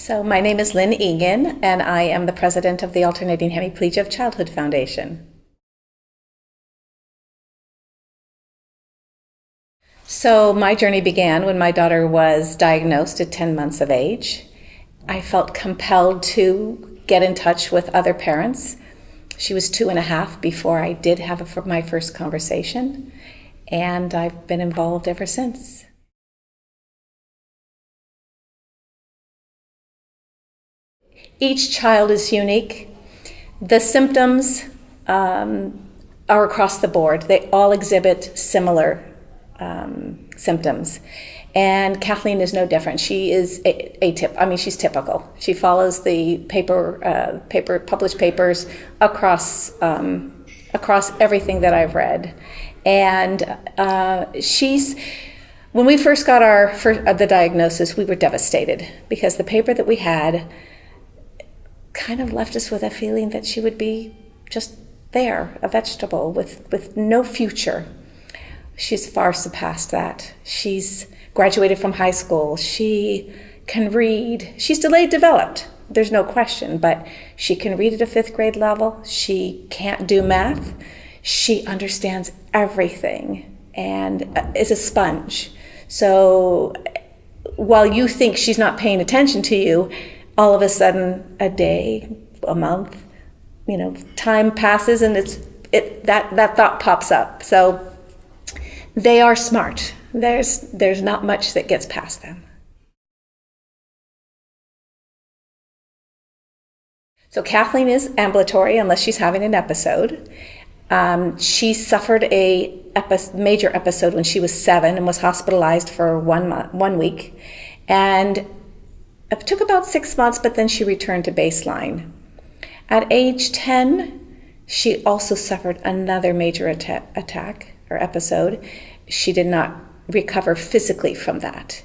So my name is Lynn Egan, and I am the president of the Alternating Hemiplegia of Childhood Foundation. So my journey began when my daughter was diagnosed at 10 months of age. I felt compelled to get in touch with other parents. She was 2.5 before I did have my first conversation, and I've been involved ever since. Each child is unique. The symptoms are across the board. They all exhibit similar symptoms. And Kathleen is no different. She is she's typical. She follows the published papers across everything that I've read. And when we first got the diagnosis, we were devastated because the paper that we had kind of left us with a feeling that she would be just there, a vegetable with no future. She's far surpassed that. She's graduated from high school. She can read. She's delayed developed, there's no question, but she can read at a 5th grade level. She can't do math. She understands everything and is a sponge. So while you think she's not paying attention to you, all of a sudden, a day, a month, time passes and that thought pops up. So they are smart. There's not much that gets past them. So Kathleen is ambulatory unless she's having an episode. She suffered a major episode when she was 7 and was hospitalized for 1 week. And it took about 6 months, but then she returned to baseline. At age 10, she also suffered another major attack or episode. She did not recover physically from that.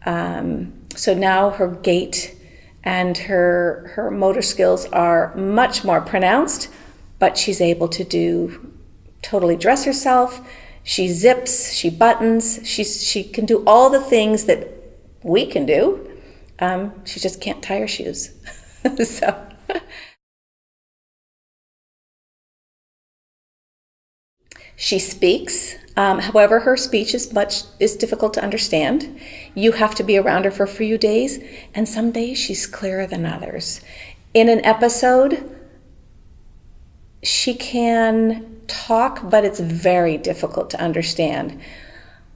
So now her gait and her motor skills are much more pronounced, but she's able to totally dress herself. She zips, she buttons, she can do all the things that we can do. She just can't tie her shoes. So. She speaks. However, her speech is difficult to understand. You have to be around her for a few days, and some days she's clearer than others. In an episode, she can talk, but it's very difficult to understand.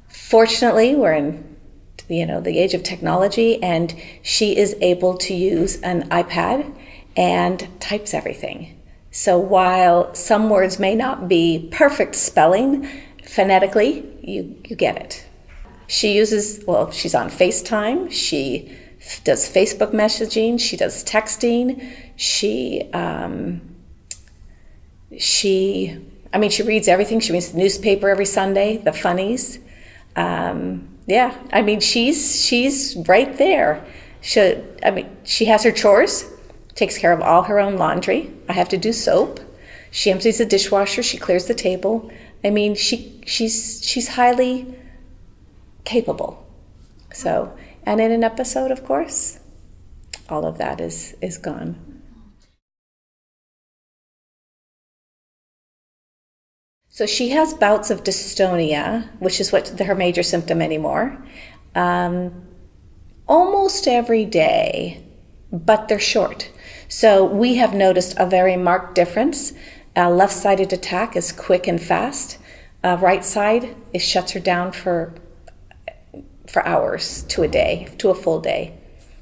Fortunately, we're in the age of technology, and she is able to use an iPad and types everything. So while some words may not be perfect spelling, phonetically, you get it. She's on FaceTime, she does Facebook messaging, she does texting, she reads everything. She reads the newspaper every Sunday, the funnies. She's right there. She has her chores, takes care of all her own laundry. I have to do soap. She empties the dishwasher. She clears the table. She's highly capable. So, and in an episode, of course, all of that is gone. So she has bouts of dystonia, which is her major symptom anymore, almost every day, but they're short. So we have noticed a very marked difference. Left-sided attack is quick and fast. Right side, it shuts her down for hours to a full day.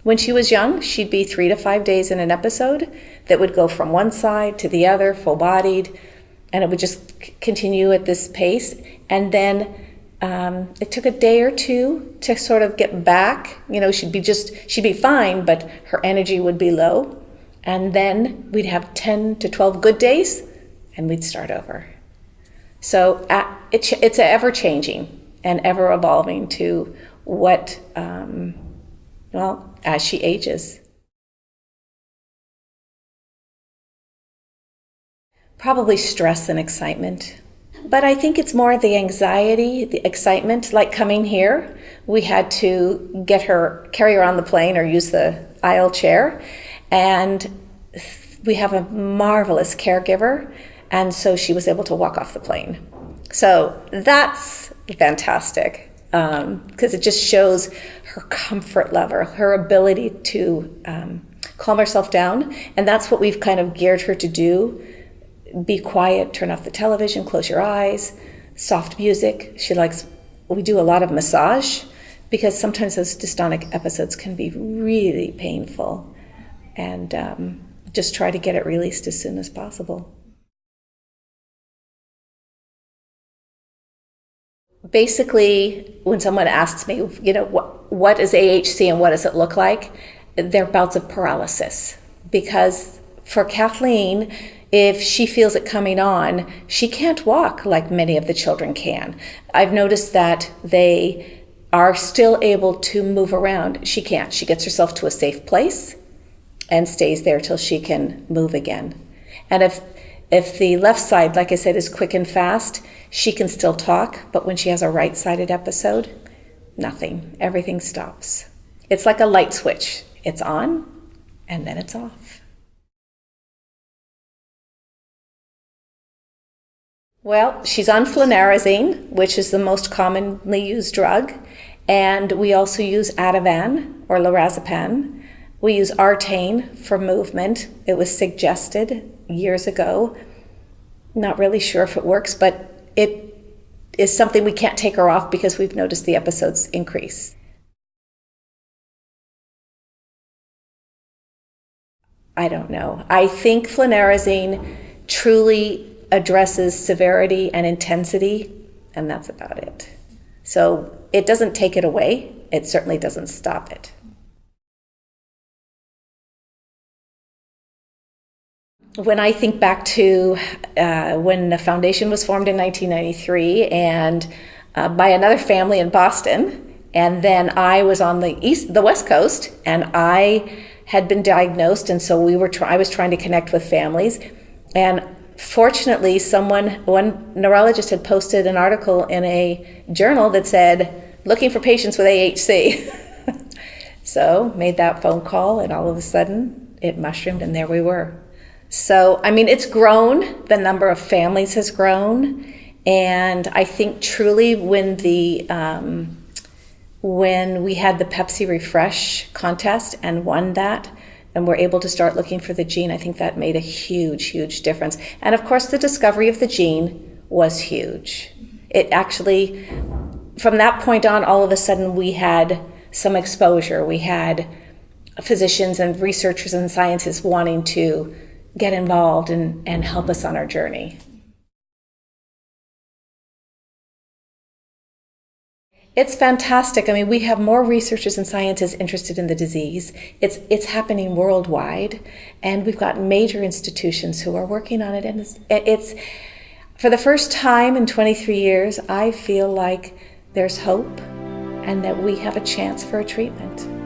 When she was young, she'd be 3 to 5 days in an episode that would go from one side to the other, full-bodied, and it would just continue at this pace. And then it took a day or two to sort of get back. She'd be fine, but her energy would be low. And then we'd have 10 to 12 good days, and we'd start over. So it's ever-changing and ever-evolving to what, as she ages. Probably stress and excitement. But I think it's more the anxiety, the excitement, like coming here. We had to carry her on the plane or use the aisle chair. And we have a marvelous caregiver, and so she was able to walk off the plane. So that's fantastic, because it just shows her comfort level, her ability to calm herself down. And that's what we've kind of geared her to do. Be quiet, turn off the television, close your eyes, soft music. We do a lot of massage, because sometimes those dystonic episodes can be really painful, and just try to get it released as soon as possible. Basically, when someone asks me, what is AHC and what does it look like, they're bouts of paralysis. Because for Kathleen, if she feels it coming on, she can't walk like many of the children can. I've noticed that they are still able to move around. She can't. She gets herself to a safe place and stays there till she can move again. And if the left side, like I said, is quick and fast, she can still talk, but when she has a right-sided episode, nothing. Everything stops. It's like a light switch. It's on, and then it's off. Well, she's on flunarizine, which is the most commonly used drug, and we also use Ativan or lorazepam. We use Artane for movement. It was suggested years ago. Not really sure if it works, but it is something we can't take her off because we've noticed the episodes increase. I don't know. I think flunarizine truly addresses severity and intensity, and that's about it. So it doesn't take it away. It certainly doesn't stop it. When I think back to when the foundation was formed in 1993 and by another family in Boston, and then I was on the West Coast, and I had been diagnosed, and so I was trying to connect with families, and fortunately one neurologist had posted an article in a journal that said, looking for patients with AHC. So made that phone call, and all of a sudden it mushroomed, and there we were. So, it's grown. The number of families has grown. And I think truly when we had the Pepsi Refresh contest and won that, and were able to start looking for the gene, I think that made a huge, huge difference. And of course, the discovery of the gene was huge. It actually, from that point on, all of a sudden we had some exposure. We had physicians and researchers and scientists wanting to get involved and help us on our journey. It's fantastic. We have more researchers and scientists interested in the disease. It's happening worldwide, and we've got major institutions who are working on it. And it's for the first time in 23 years, I feel like there's hope and that we have a chance for a treatment.